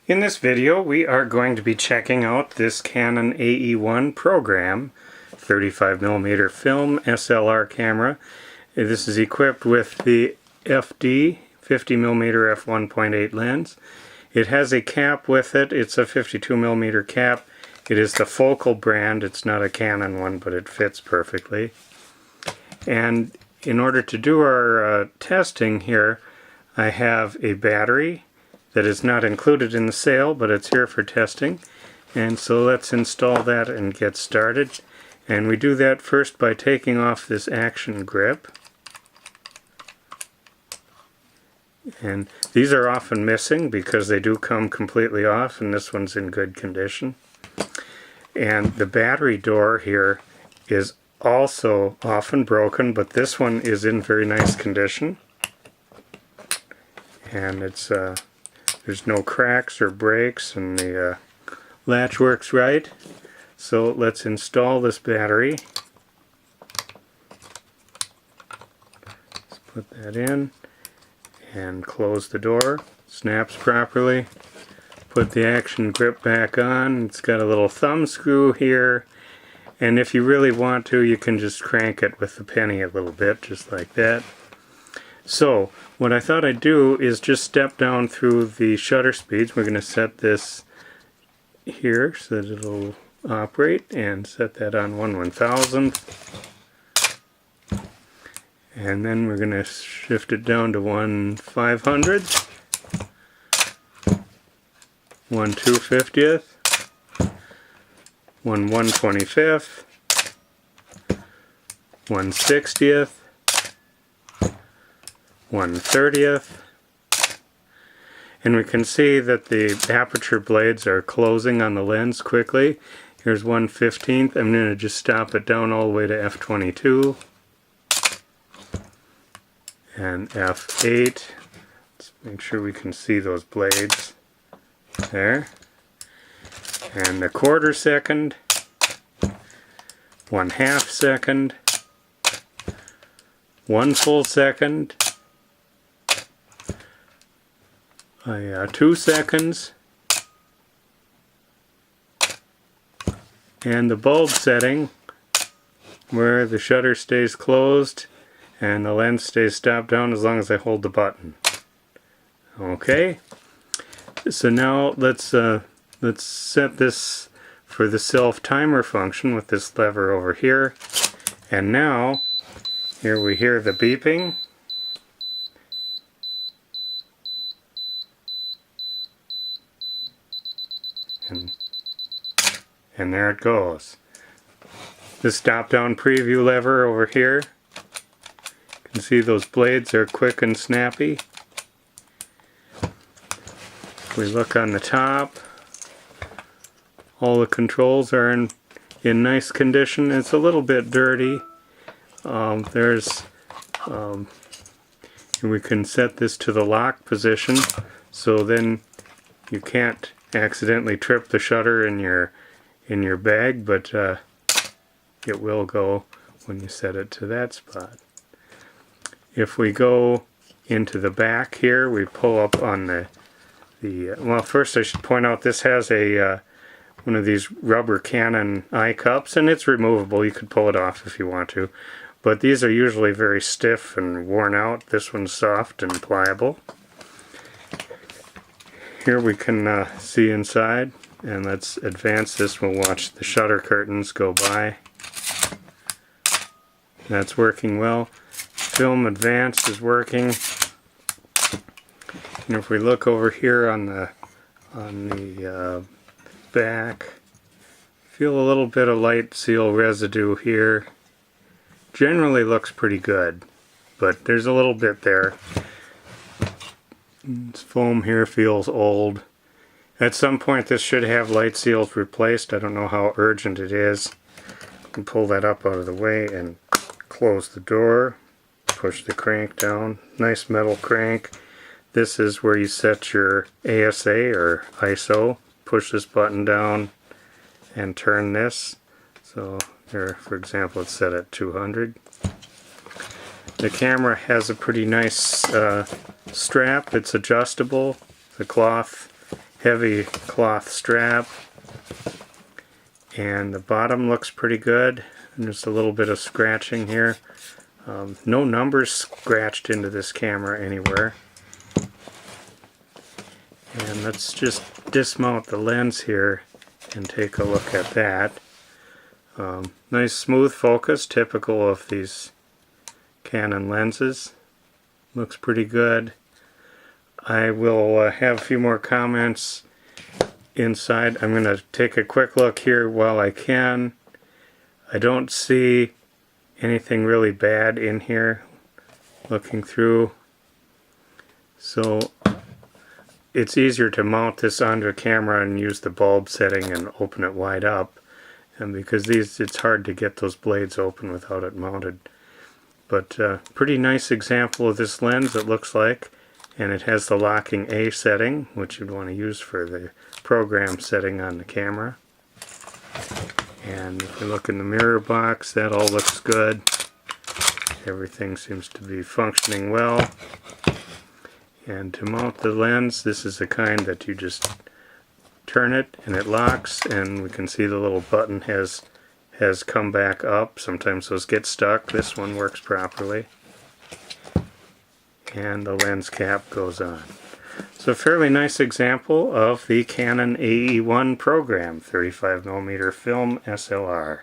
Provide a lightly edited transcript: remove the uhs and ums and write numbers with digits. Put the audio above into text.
In this video we are going to be checking out this Canon AE-1 Program 35mm film SLR camera. This is equipped with the FD 50mm f1.8 lens. It has a cap with it. It's a 52mm cap. It is the Focal brand. It's not a Canon one, but it fits perfectly. And in order to do our testing here, I have a battery that is not included in the sale, but it's here for testing. And so let's install that and get started. And we do that first by taking off this action grip. And these are often missing because they do come completely off, and this one's in good condition. And the battery door here is also often broken, but this one is in very nice condition. And it's there's no cracks or breaks, and the latch works right. So let's install this battery. Let's put that in and close the door. Snaps properly. Put the action grip back on. It's got a little thumb screw here, and if you really want to, you can just crank it with the penny a little bit, just like that. So what I thought I'd do is just step down through the shutter speeds. We're going to set this here so that it'll operate, and set that on 1/1000th. And then we're going to shift it down to 1/500th, 1/250th, 1/125th, 1/60th, 1/30th, and we can see that the aperture blades are closing on the lens quickly. Here's 1/15th. I'm going to just stop it down all the way to f22 and f8. Let's make sure we can see those blades there. And the 1/4 second, 1/2 second, 1 full second, 2 seconds, and the bulb setting where the shutter stays closed and the lens stays stopped down as long as I hold the button. Okay, so now let's set this for the self timer function with this lever over here. And now here we hear the beeping. And there it goes. The stop down preview lever over here. You can see those blades are quick and snappy. If we look on the top, all the controls are in nice condition. It's a little bit dirty. We can set this to the lock position, so then you can't accidentally trip the shutter in your bag, but it will go when you set it to that spot. If we go into the back here, we pull up on the well, first I should point out this has a one of these rubber Canon eye cups, and it's removable. You could pull it off if you want to, but these are usually very stiff and worn out. This one's soft and pliable. Here we can see inside, and let's advance this. We'll watch the shutter curtains go by. That's working well. Film Advanced is working. And if we look over here on the back, feel a little bit of light seal residue here. Generally looks pretty good, but there's a little bit there. This foam here feels old. At some point this should have light seals replaced. I don't know how urgent it is. You can pull that up out of the way and close the door. Push the crank down. Nice metal crank. This is where you set your ASA or ISO. Push this button down and turn this. So here, for example, it's set at 200. The camera has a pretty nice strap. It's adjustable. The cloth heavy cloth strap, and the bottom looks pretty good. And just a little bit of scratching here. No numbers scratched into this camera anywhere. And let's just dismount the lens here and take a look at that. Nice smooth focus, typical of these Canon lenses. Looks pretty good. I will have a few more comments inside. I'm going to take a quick look here while I can. I don't see anything really bad in here looking through. So it's easier to mount this onto a camera and use the bulb setting and open it wide up. And because it's hard to get those blades open without it mounted. But pretty nice example of this lens, it looks like. And it has the locking A setting, which you'd want to use for the program setting on the camera. And if you look in the mirror box, that all looks good. Everything seems to be functioning well. And to mount the lens, this is the kind that you just turn it and it locks, and we can see the little button has come back up. Sometimes those get stuck. This one works properly. And the lens cap goes on. So a fairly nice example of the Canon AE-1 Program 35mm film SLR.